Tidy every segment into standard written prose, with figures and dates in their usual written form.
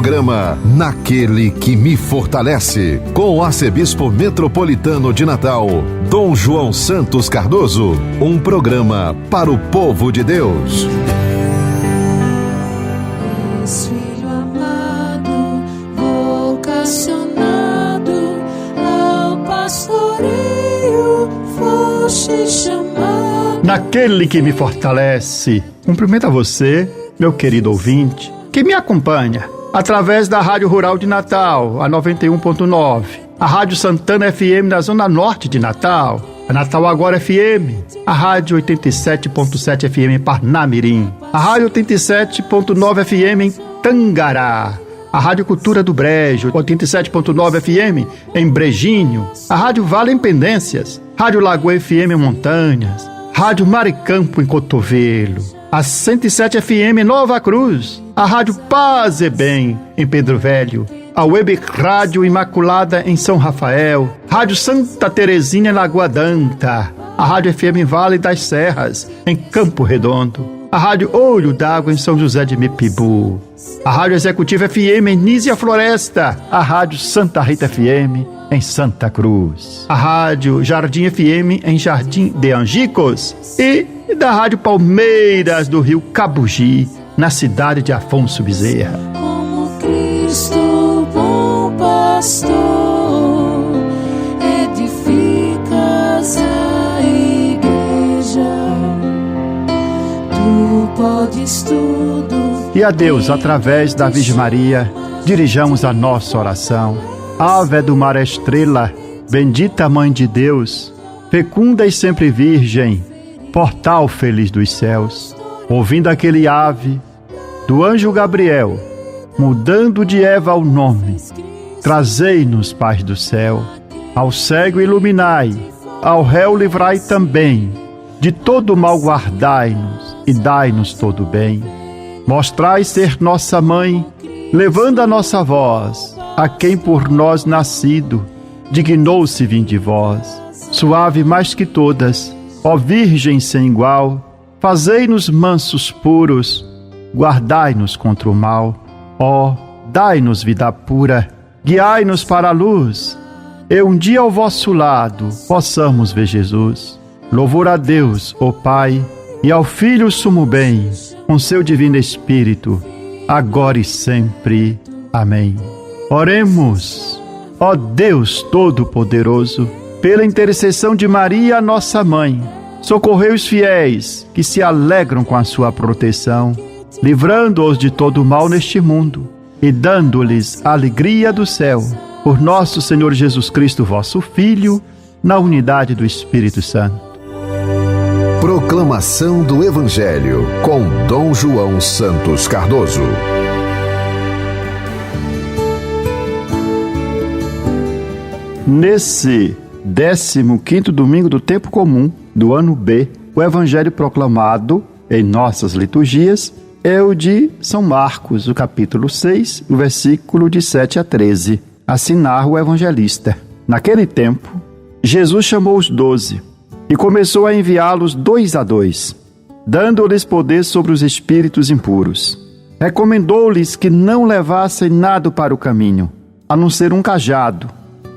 Programa Naquele que me fortalece, com o arcebispo metropolitano de Natal, Dom João Santos Cardoso. Um programa para o povo de Deus. Filho amado, vocacionado ao pastoreio, foste chamado. Naquele que me fortalece. Cumprimento a você, meu querido ouvinte, que me acompanha através da Rádio Rural de Natal, a 91.9, a Rádio Santana FM na Zona Norte de Natal, a Natal Agora FM, a Rádio 87.7 FM em Parnamirim, a Rádio 87.9 FM em Tangará, a Rádio Cultura do Brejo, 87.9 FM em Brejinho, a Rádio Vale em Pendências, Rádio Lagoa FM em Montanhas, Rádio Maricampo em Cotovelo, a 107 FM em Nova Cruz, a Rádio Paz e Bem em Pedro Velho, a Web Rádio Imaculada em São Rafael, Rádio Santa Terezinha em Lagoa D'Anta, a Rádio FM em Vale das Serras em Campo Redondo, a Rádio Olho d'Água em São José de Mipibu, a Rádio Executiva FM em Nísia Floresta, a Rádio Santa Rita FM em Santa Cruz, a Rádio Jardim FM em Jardim de Angicos e da Rádio Palmeiras do Rio Cabugi, na cidade de Afonso Bezerra. Como Cristo, bom pastor, edificas a igreja, tu podes tudo. E a Deus, através da Virgem Maria, dirijamos a nossa oração. Ave do mar estrela, bendita Mãe de Deus, fecunda e sempre virgem, portal feliz dos céus. Ouvindo aquele ave do anjo Gabriel, mudando de Eva o nome, trazei-nos paz do céu. Ao cego iluminai, ao réu livrai também, de todo mal guardai-nos e dai-nos todo bem. Mostrai ser nossa mãe, levando a nossa voz a quem por nós nascido dignou-se vir de vós. Suave mais que todas, ó Virgem sem igual, fazei-nos mansos puros, guardai-nos contra o mal. Ó, dai-nos vida pura, guiai-nos para a luz, e um dia ao vosso lado possamos ver Jesus. Louvor a Deus, ó Pai, e ao Filho sumo bem, com seu divino Espírito, agora e sempre. Amém. Oremos. Ó Deus Todo-Poderoso, pela intercessão de Maria, nossa Mãe, socorrei os fiéis que se alegram com a sua proteção, livrando-os de todo mal neste mundo e dando-lhes a alegria do céu. Por nosso Senhor Jesus Cristo, vosso Filho, na unidade do Espírito Santo. Proclamação do Evangelho com Dom João Santos Cardoso. Nesse 15º domingo do tempo comum do ano B, o Evangelho proclamado em nossas liturgias é o de São Marcos, o capítulo 6, o versículo de 7 a 13. Assim narra o evangelista. Naquele tempo, Jesus chamou os 12 e começou a enviá-los 2 a 2, dando-lhes poder sobre os espíritos impuros. Recomendou-lhes que não levassem nada para o caminho, a não ser um cajado,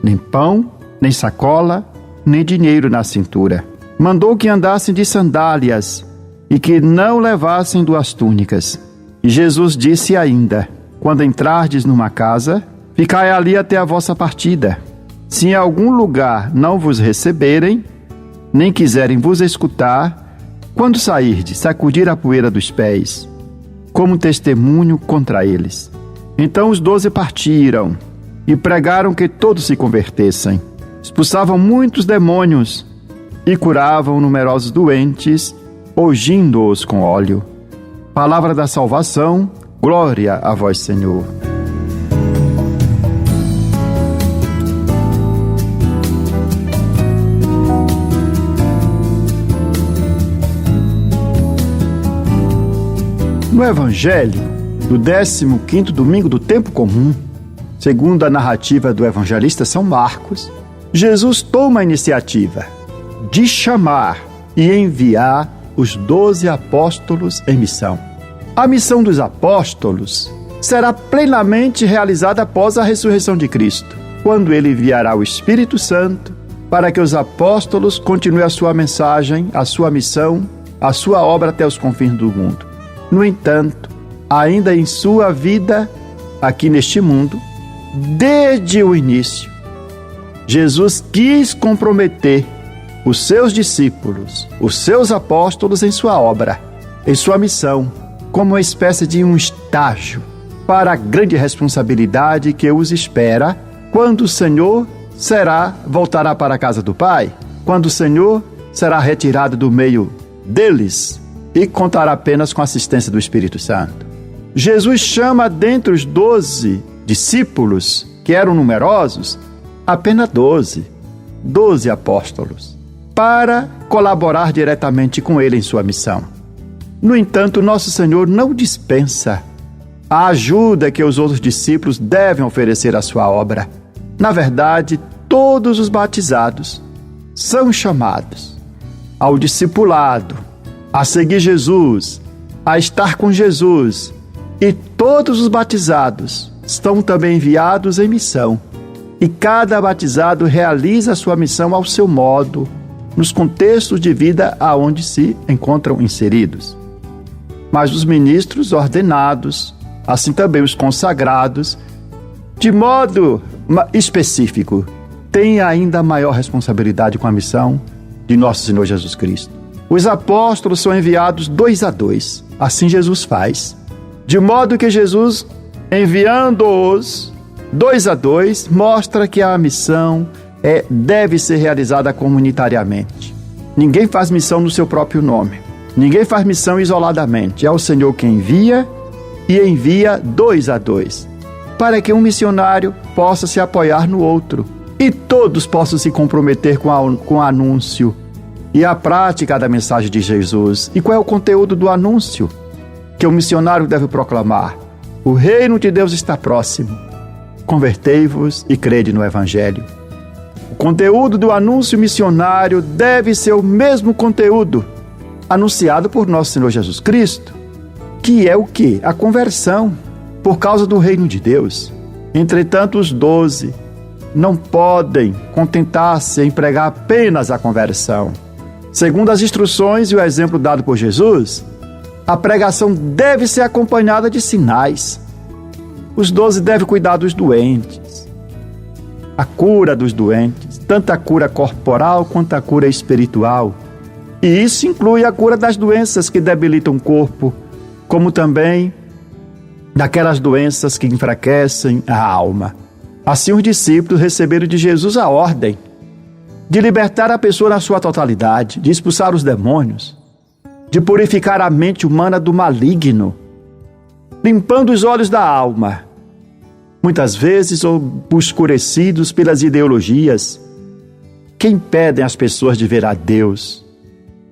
nem pão, nem sacola, nem dinheiro na cintura. Mandou que andassem de sandálias e que não levassem 2 túnicas. E Jesus disse ainda: quando entrardes numa casa, ficai ali até a vossa partida. Se em algum lugar não vos receberem, nem quiserem vos escutar, quando sairdes, sacudir a poeira dos pés, como testemunho contra eles. Então os 12 partiram e pregaram que todos se convertessem. Expulsavam muitos demônios e curavam numerosos doentes, ungindo-os com óleo. Palavra da salvação, glória a vós, Senhor. No Evangelho do 15º domingo do tempo comum, segundo a narrativa do evangelista São Marcos, Jesus toma a iniciativa de chamar e enviar os 12 apóstolos em missão. A missão dos apóstolos será plenamente realizada após a ressurreição de Cristo, quando Ele enviará o Espírito Santo para que os apóstolos continuem a sua mensagem, a sua missão, a sua obra até os confins do mundo. No entanto, ainda em sua vida aqui neste mundo, desde o início, Jesus quis comprometer os seus discípulos, os seus apóstolos em sua obra, em sua missão, como uma espécie de um estágio para a grande responsabilidade que os espera quando o Senhor voltará para a casa do Pai, quando o Senhor será retirado do meio deles e contará apenas com a assistência do Espírito Santo. Jesus chama dentre os 12 discípulos, que eram numerosos, apenas 12 apóstolos, para colaborar diretamente com ele em sua missão. No entanto, nosso Senhor não dispensa a ajuda que os outros discípulos devem oferecer à sua obra. Na verdade, todos os batizados são chamados ao discipulado, a seguir Jesus, a estar com Jesus, e todos os batizados estão também enviados em missão. E cada batizado realiza a sua missão ao seu modo, nos contextos de vida aonde se encontram inseridos. Mas os ministros ordenados, assim também os consagrados, de modo específico, têm ainda maior responsabilidade com a missão de nosso Senhor Jesus Cristo. Os apóstolos são enviados 2 a 2, assim Jesus faz. De modo que Jesus, enviando-os 2 a 2, mostra que a missão deve ser realizada comunitariamente. Ninguém faz missão no seu próprio nome. Ninguém faz missão isoladamente. É o Senhor quem envia e envia 2 a 2, para que um missionário possa se apoiar no outro e todos possam se comprometer com o anúncio e a prática da mensagem de Jesus. E qual é o conteúdo do anúncio que o missionário deve proclamar? O reino de Deus está próximo. Convertei-vos e crede no Evangelho. O conteúdo do anúncio missionário deve ser o mesmo conteúdo anunciado por nosso Senhor Jesus Cristo, que é o quê? A conversão por causa do reino de Deus. Entretanto, os 12 não podem contentar-se em pregar apenas a conversão. Segundo as instruções e o exemplo dado por Jesus, a pregação deve ser acompanhada de sinais. Os 12 devem cuidar dos doentes, a cura dos doentes, tanto a cura corporal quanto a cura espiritual. E isso inclui a cura das doenças que debilitam o corpo, como também daquelas doenças que enfraquecem a alma. Assim, os discípulos receberam de Jesus a ordem de libertar a pessoa na sua totalidade, de expulsar os demônios, de purificar a mente humana do maligno, limpando os olhos da alma, muitas vezes obscurecidos pelas ideologias que impedem as pessoas de ver a Deus,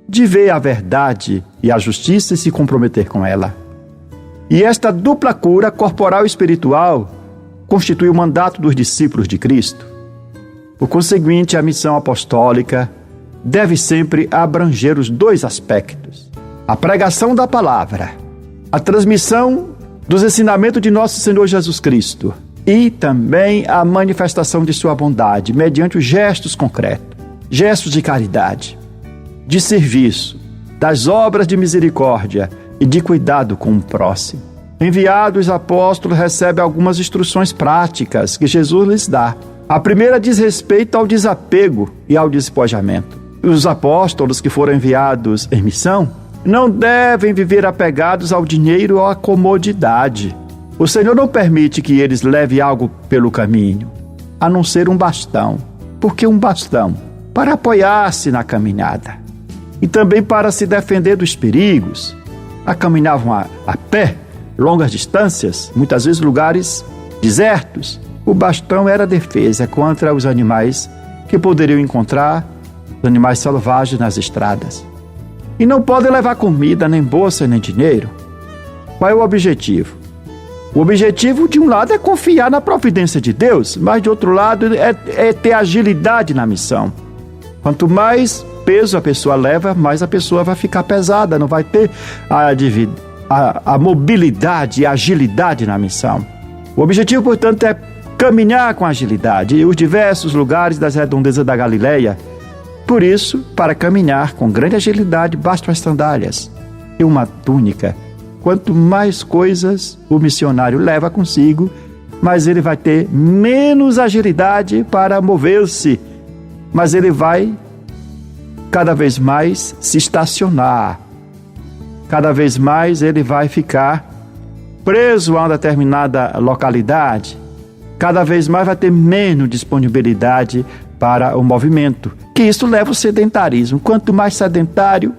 de ver a verdade e a justiça e se comprometer com ela. E esta dupla cura, corporal e espiritual, constitui o mandato dos discípulos de Cristo. Por conseguinte, a missão apostólica deve sempre abranger os 2 aspectos: a pregação da palavra, a transmissão dos ensinamentos de nosso Senhor Jesus Cristo e também a manifestação de sua bondade mediante os gestos concretos, gestos de caridade, de serviço, das obras de misericórdia e de cuidado com o próximo. Enviados, os apóstolos recebem algumas instruções práticas que Jesus lhes dá. A primeira diz respeito ao desapego e ao despojamento. Os apóstolos que foram enviados em missão não devem viver apegados ao dinheiro ou à comodidade. O Senhor não permite que eles levem algo pelo caminho, a não ser um bastão. Por que um bastão? Para apoiar-se na caminhada e também para se defender dos perigos. Caminhavam a pé, longas distâncias, muitas vezes lugares desertos. O bastão era defesa contra os animais que poderiam encontrar, os animais selvagens nas estradas. E não podem levar comida, nem bolsa, nem dinheiro. Qual é o objetivo? O objetivo, de um lado, é confiar na providência de Deus, mas, de outro lado, é ter agilidade na missão. Quanto mais peso a pessoa leva, mais a pessoa vai ficar pesada, não vai ter a a mobilidade e a agilidade na missão. O objetivo, portanto, é caminhar com agilidade em os diversos lugares das redondezas da Galileia. Por isso, para caminhar com grande agilidade, bastam as sandálias e uma túnica. Quanto mais coisas o missionário leva consigo, mais ele vai ter menos agilidade para mover-se, mas ele vai cada vez mais se estacionar. Cada vez mais ele vai ficar preso a uma determinada localidade. Cada vez mais vai ter menos disponibilidade para o movimento, que isso leva ao sedentarismo. Quanto mais sedentário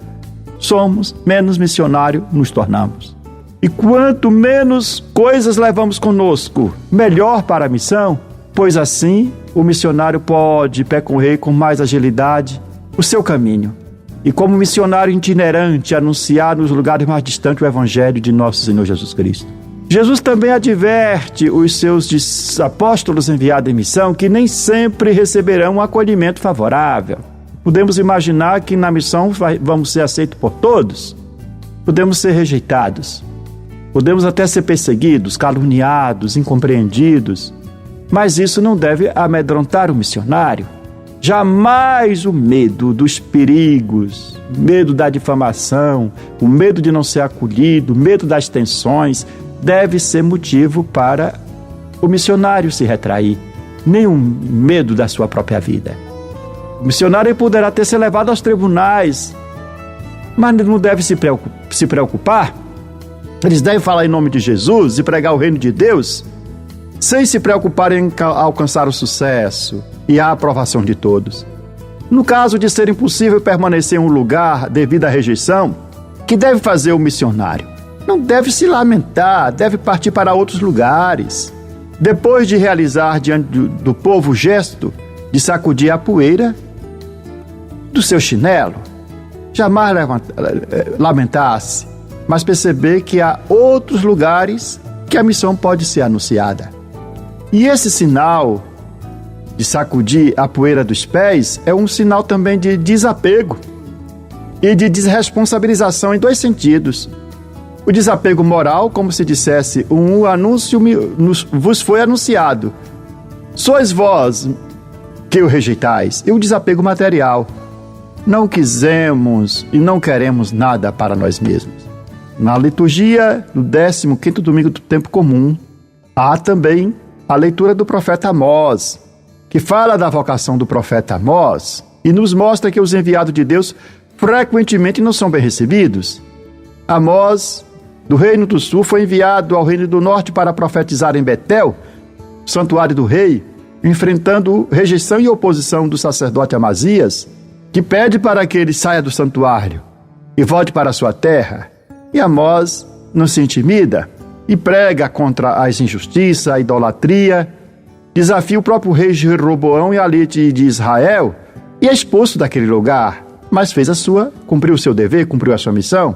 somos, menos missionário nos tornamos. E quanto menos coisas levamos conosco, melhor para a missão, pois assim o missionário pode percorrer com mais agilidade o seu caminho. E como missionário itinerante, anunciar nos lugares mais distantes o Evangelho de nosso Senhor Jesus Cristo. Jesus também adverte os seus apóstolos enviados em missão que nem sempre receberão um acolhimento favorável. Podemos imaginar que na missão vamos ser aceitos por todos, podemos ser rejeitados, podemos até ser perseguidos, caluniados, incompreendidos, mas isso não deve amedrontar o missionário. Jamais o medo dos perigos, o medo da difamação, o medo de não ser acolhido, o medo das tensões, deve ser motivo para o missionário se retrair, nem um medo da sua própria vida. O missionário poderá ter se levado aos tribunais, mas não deve se preocupar. Eles devem falar em nome de Jesus e pregar o reino de Deus, sem se preocupar em alcançar o sucesso e a aprovação de todos. No caso de ser impossível permanecer em um lugar devido à rejeição, que deve fazer o missionário? Não deve se lamentar, deve partir para outros lugares. Depois de realizar diante do povo o gesto de sacudir a poeira do seu chinelo, jamais lamentar-se, mas perceber que há outros lugares que a missão pode ser anunciada. E esse sinal de sacudir a poeira dos pés é um sinal também de desapego e de desresponsabilização em dois sentidos. O desapego moral, como se dissesse, um anúncio vos foi anunciado, sois vós que o rejeitais. E o desapego material, não quisemos e não queremos nada para nós mesmos. Na liturgia do 15º domingo do tempo comum, há também a leitura do profeta Amós, que fala da vocação do profeta Amós e nos mostra que os enviados de Deus frequentemente não são bem recebidos. Amós, do Reino do Sul, foi enviado ao Reino do Norte para profetizar em Betel, santuário do rei, enfrentando rejeição e oposição do sacerdote Amazias, que pede para que ele saia do santuário e volte para a sua terra. E Amós não se intimida e prega contra as injustiças, a idolatria, desafia o próprio rei Jeroboão e a elite de Israel e é expulso daquele lugar, mas cumpriu o seu dever, cumpriu a sua missão.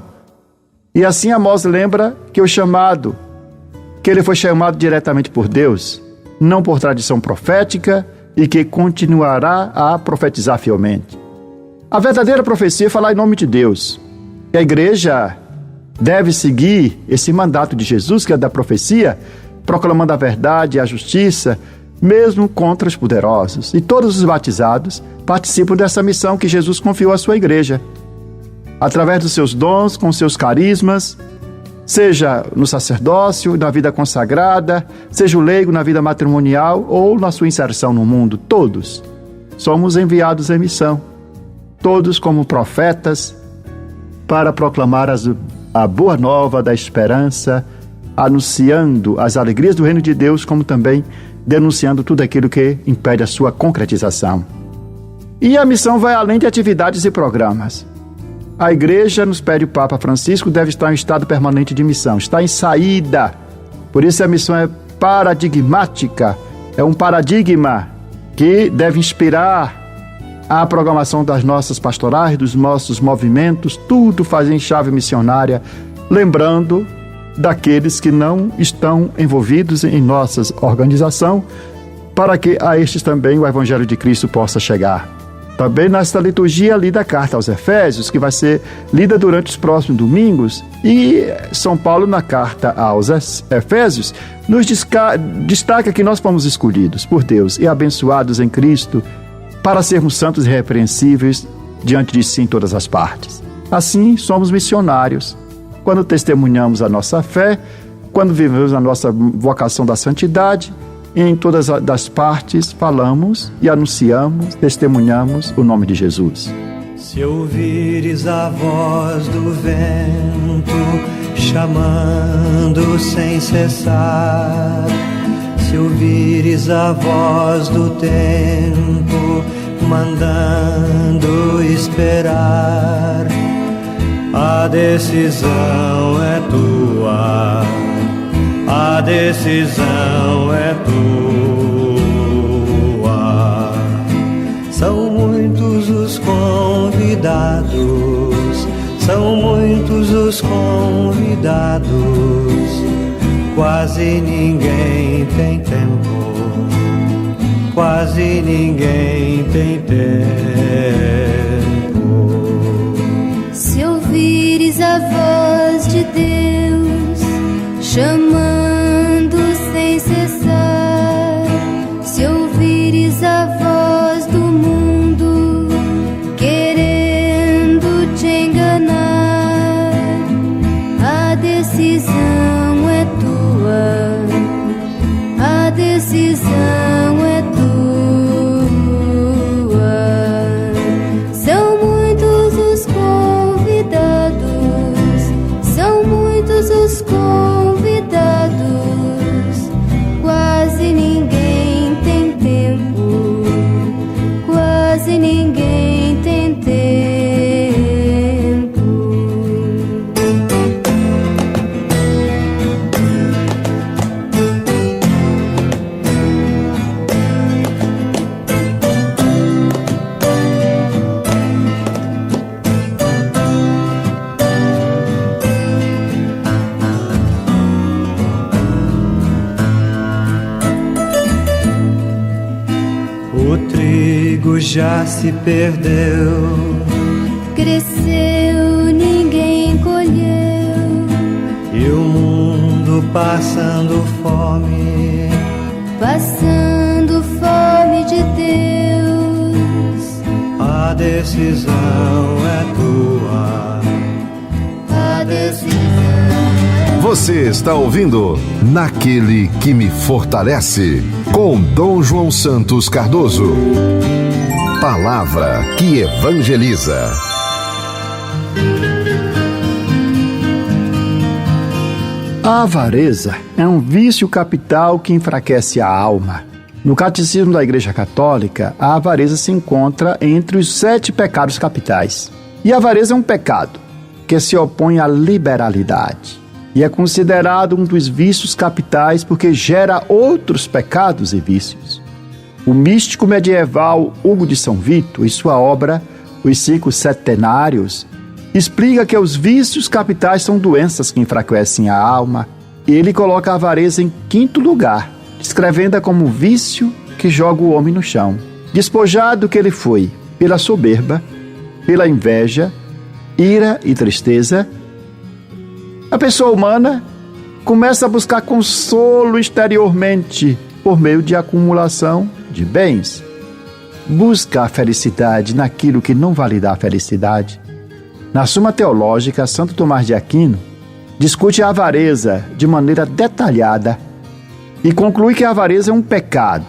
E assim Amós lembra que ele foi chamado diretamente por Deus, não por tradição profética, e que continuará a profetizar fielmente. A verdadeira profecia é falar em nome de Deus. E a igreja deve seguir esse mandato de Jesus, que é da profecia, proclamando a verdade e a justiça, mesmo contra os poderosos. E todos os batizados participam dessa missão que Jesus confiou à sua igreja, através dos seus dons, com seus carismas, seja no sacerdócio, na vida consagrada, seja o leigo na vida matrimonial ou na sua inserção no mundo. Todos somos enviados em missão, todos como profetas, para proclamar a boa nova da esperança, anunciando as alegrias do reino de Deus, como também denunciando tudo aquilo que impede a sua concretização. E a missão vai além de atividades e programas. A igreja, nos pede o Papa Francisco, deve estar em estado permanente de missão, está em saída. Por isso a missão é paradigmática, é um paradigma que deve inspirar a programação das nossas pastorais, dos nossos movimentos, tudo faz em chave missionária, lembrando daqueles que não estão envolvidos em nossa organização, para que a estes também o Evangelho de Cristo possa chegar. Também nesta liturgia lida a carta aos Efésios, que vai ser lida durante os próximos domingos. E São Paulo, na carta aos Efésios, nos destaca que nós fomos escolhidos por Deus e abençoados em Cristo para sermos santos e irrepreensíveis diante de si em todas as partes. Assim, somos missionários. Quando testemunhamos a nossa fé, quando vivemos a nossa vocação da santidade, em todas as partes falamos e anunciamos, testemunhamos o nome de Jesus. Se ouvires a voz do vento chamando sem cessar, se ouvires a voz do tempo mandando esperar, a decisão é tua, a decisão é tua. São muitos os convidados, são muitos os convidados, quase ninguém tem tempo, quase ninguém tem tempo. Se ouvires a voz de Deus chamando sem cessar, se ouvires a voz do mundo querendo te enganar, a decisão é tua, a decisão é tua. São muitos os convidados, são muitos os convidados, quase ninguém tem tempo, quase ninguém tem tempo. O trigo já se perdeu, Cresceu, ninguém colheu, e o mundo passando fome, passando fome de Deus. a decisão é tua, A decisão Você está ouvindo Naquele que me fortalece, com Dom João Santos Cardoso. Palavra que evangeliza. A avareza é um vício capital que enfraquece a alma. No Catecismo da Igreja Católica, a avareza se encontra entre os 7 pecados capitais. E a avareza é um pecado que se opõe à liberalidade. E é considerado um dos vícios capitais porque gera outros pecados e vícios. O místico medieval Hugo de São Vito, em sua obra Os 5 Setenários, explica que os vícios capitais são doenças que enfraquecem a alma. E ele coloca a avareza em 5º lugar, descrevendo-a como vício que joga o homem no chão. Despojado que ele foi pela soberba, pela inveja, ira e tristeza, a pessoa humana começa a buscar consolo exteriormente por meio de acumulação de bens. Busca a felicidade naquilo que não vai lhe dar a felicidade. Na Suma Teológica, Santo Tomás de Aquino discute a avareza de maneira detalhada e conclui que a avareza é um pecado,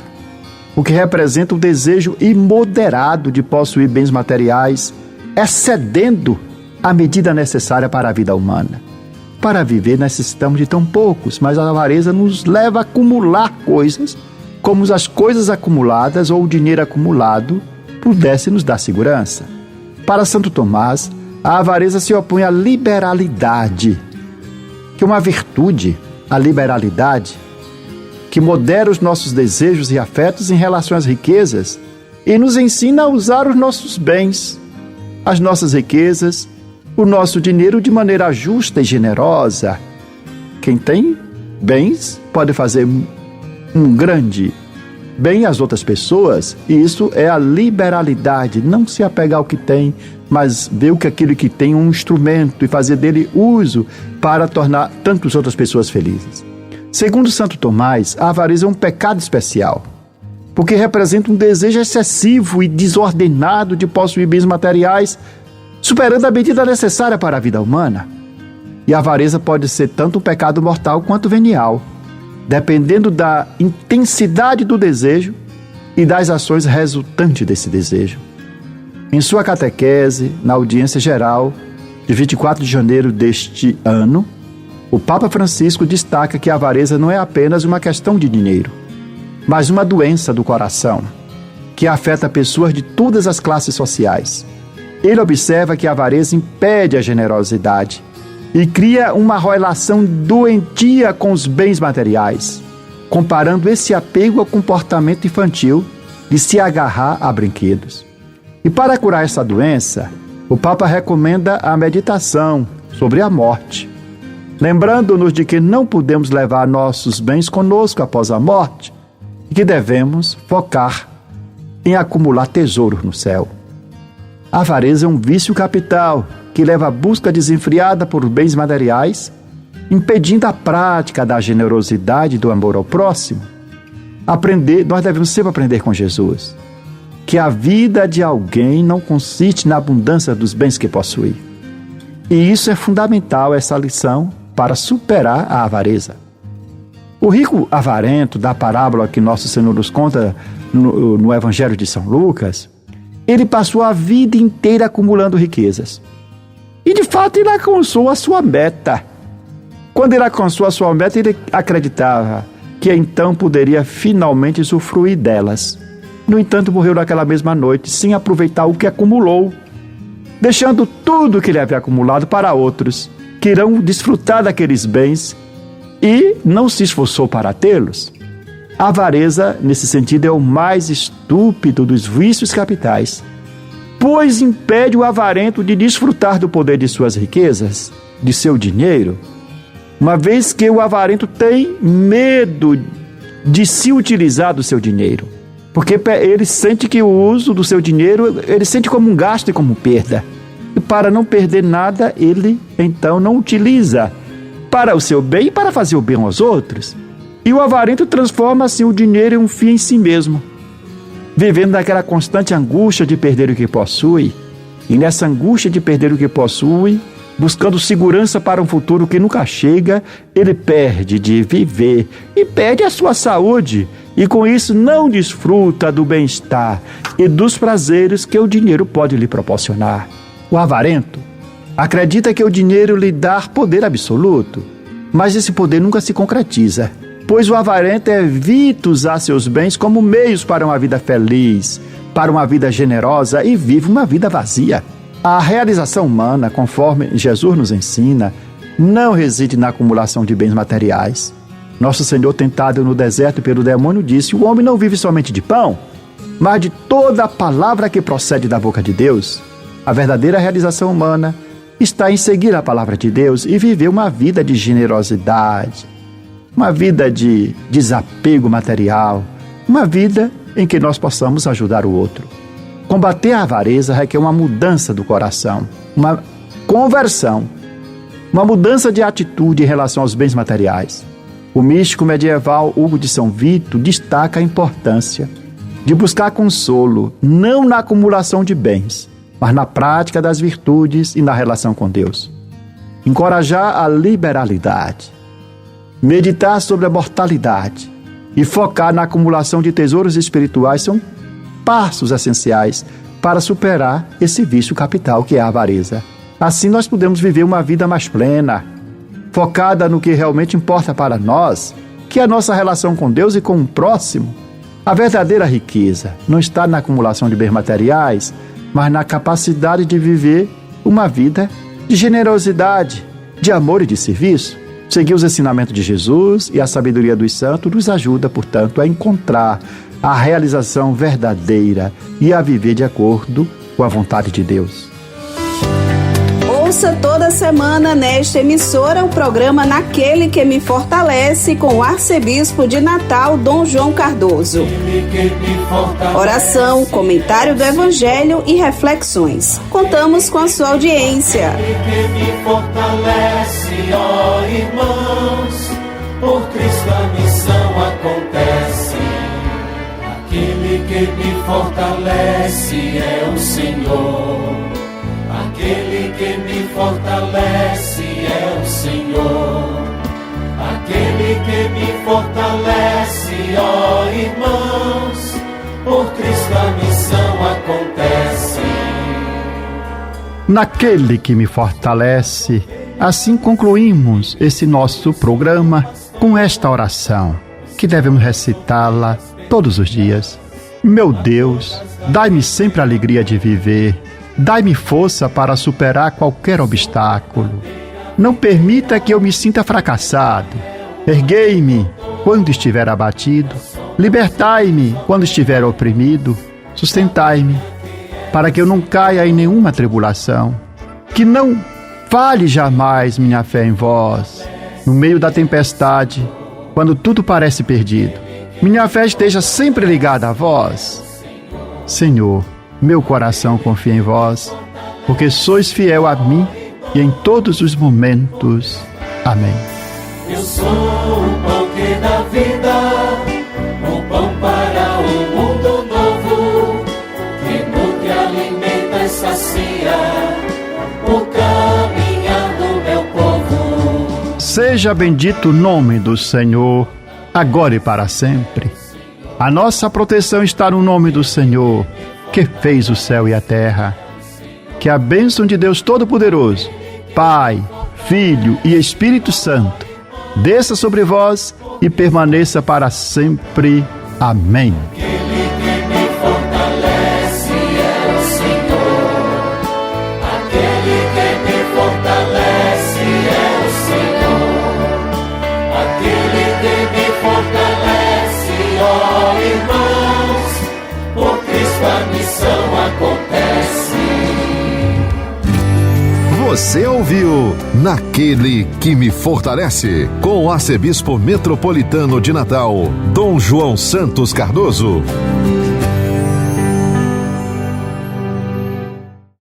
o que representa o desejo imoderado de possuir bens materiais, excedendo a medida necessária para a vida humana. Para viver necessitamos de tão poucos, mas a avareza nos leva a acumular coisas, como as coisas acumuladas ou o dinheiro acumulado pudesse nos dar segurança. Para Santo Tomás, a avareza se opõe à liberalidade, que é uma virtude, a liberalidade, que modera os nossos desejos e afetos em relação às riquezas e nos ensina a usar os nossos bens, as nossas riquezas, o nosso dinheiro de maneira justa e generosa. Quem tem bens pode fazer um grande bem às outras pessoas, e isso é a liberalidade, não se apegar ao que tem, mas ver que aquilo que tem é um instrumento e fazer dele uso para tornar tantas outras pessoas felizes. Segundo Santo Tomás, a avareza é um pecado especial, porque representa um desejo excessivo e desordenado de possuir bens materiais, superando a medida necessária para a vida humana. E a avareza pode ser tanto um pecado mortal quanto venial, dependendo da intensidade do desejo e das ações resultantes desse desejo. Em sua catequese, na audiência geral de 24 de janeiro deste ano, o Papa Francisco destaca que a avareza não é apenas uma questão de dinheiro, mas uma doença do coração, que afeta pessoas de todas as classes sociais. Ele observa que a avareza impede a generosidade e cria uma relação doentia com os bens materiais, comparando esse apego ao comportamento infantil de se agarrar a brinquedos. E para curar essa doença, o Papa recomenda a meditação sobre a morte, lembrando-nos de que não podemos levar nossos bens conosco após a morte e que devemos focar em acumular tesouros no céu. A avareza é um vício capital que leva à busca desenfreada por bens materiais, impedindo a prática da generosidade e do amor ao próximo. Nós devemos sempre aprender com Jesus que a vida de alguém não consiste na abundância dos bens que possui. E isso é fundamental, essa lição, para superar a avareza. O rico avarento da parábola que Nosso Senhor nos conta no Evangelho de São Lucas, ele passou a vida inteira acumulando riquezas. E de fato ele alcançou a sua meta. Quando ele alcançou a sua meta, ele acreditava que então poderia finalmente usufruir delas. No entanto, morreu naquela mesma noite, sem aproveitar o que acumulou, deixando tudo o que ele havia acumulado para outros, que irão desfrutar daqueles bens, e não se esforçou para tê-los. A avareza, nesse sentido, é o mais estúpido dos vícios capitais, pois impede o avarento de desfrutar do poder de suas riquezas, de seu dinheiro, uma vez que o avarento tem medo de se utilizar do seu dinheiro, porque ele sente que o uso do seu dinheiro, ele sente como um gasto e como perda. E para não perder nada, ele então não utiliza para o seu bem e para fazer o bem aos outros. E o avarento transforma assim o dinheiro em um fim em si mesmo, vivendo naquela constante angústia de perder o que possui. E nessa angústia de perder o que possui, buscando segurança para um futuro que nunca chega, ele perde de viver e perde a sua saúde. E com isso não desfruta do bem-estar e dos prazeres que o dinheiro pode lhe proporcionar. O avarento acredita que o dinheiro lhe dá poder absoluto, mas esse poder nunca se concretiza, pois o avarento evita usar seus bens como meios para uma vida feliz, para uma vida generosa, e vive uma vida vazia. A realização humana, conforme Jesus nos ensina, não reside na acumulação de bens materiais. Nosso Senhor, tentado no deserto pelo demônio, disse: o homem não vive somente de pão, mas de toda a palavra que procede da boca de Deus. A verdadeira realização humana está em seguir a palavra de Deus e viver uma vida de generosidade, uma vida de desapego material, uma vida em que nós possamos ajudar o outro. Combater a avareza requer uma mudança do coração, uma conversão, uma mudança de atitude em relação aos bens materiais. O místico medieval Hugo de São Vito destaca a importância de buscar consolo, não na acumulação de bens, mas na prática das virtudes e na relação com Deus. Encorajar a liberalidade, meditar sobre a mortalidade e focar na acumulação de tesouros espirituais são passos essenciais para superar esse vício capital que é a avareza. Assim nós podemos viver uma vida mais plena, focada no que realmente importa para nós, que é a nossa relação com Deus e com o próximo. A verdadeira riqueza não está na acumulação de bens materiais, mas na capacidade de viver uma vida de generosidade, de amor e de serviço. Seguir os ensinamentos de Jesus e a sabedoria dos santos nos ajuda, portanto, a encontrar a realização verdadeira e a viver de acordo com a vontade de Deus. Ouça toda semana nesta emissora o programa Naquele que me fortalece com o arcebispo de Natal, Dom João Cardoso. Oração, comentário do Evangelho e reflexões. Contamos com a sua audiência. Aquele que me fortalece, ó irmãos, por Cristo a missão acontece. Aquele que me fortalece é o Senhor. Aquele que me fortalece é o Senhor. Aquele que me fortalece, ó irmãos, por Cristo a missão acontece. Naquele que me fortalece, assim concluímos esse nosso programa com esta oração, que devemos recitá-la todos os dias. Meu Deus, dai-me sempre a alegria de viver, dai-me força para superar qualquer obstáculo. Não permita que eu me sinta fracassado. Erguei-me quando estiver abatido, libertai-me quando estiver oprimido, sustentai-me para que eu não caia em nenhuma tribulação. Que não falhe jamais minha fé em vós, no meio da tempestade, quando tudo parece perdido. Minha fé esteja sempre ligada a vós. Senhor, meu coração confia em vós, porque sois fiel a mim e em todos os momentos. Amém. Eu sou o pão que dá vida, o pão para um mundo novo, que nutre, alimenta e sacia o caminhar do meu povo. Seja bendito o nome do Senhor, agora e para sempre. A nossa proteção está no nome do Senhor, que fez o céu e a terra. Que a bênção de Deus Todo-Poderoso, Pai, Filho e Espírito Santo, desça sobre vós e permaneça para sempre. Amém. Aquele que me fortalece é o Senhor. Aquele que me fortalece é o Senhor. Aquele que me fortalece, ó irmãos, por Cristo a missão acontece. Você ouviu Naquele que me fortalece, com o arcebispo metropolitano de Natal, Dom João Santos Cardoso.